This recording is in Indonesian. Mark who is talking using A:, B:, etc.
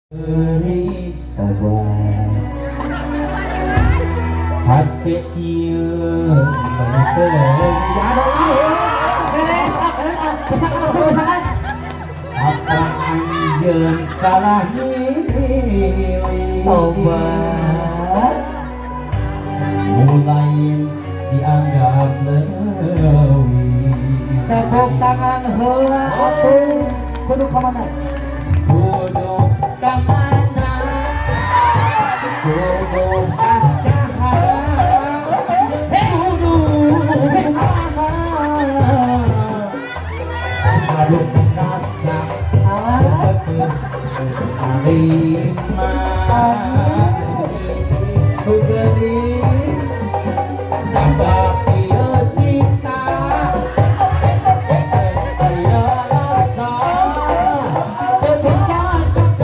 A: Beri obat hati ieu sapang anjeun salah milih obat mulai dianggap leuwih tepuk tangan heula atuh kudu ka mana kudu ka mana kudu ka saha kudu aha kudu ka saha terima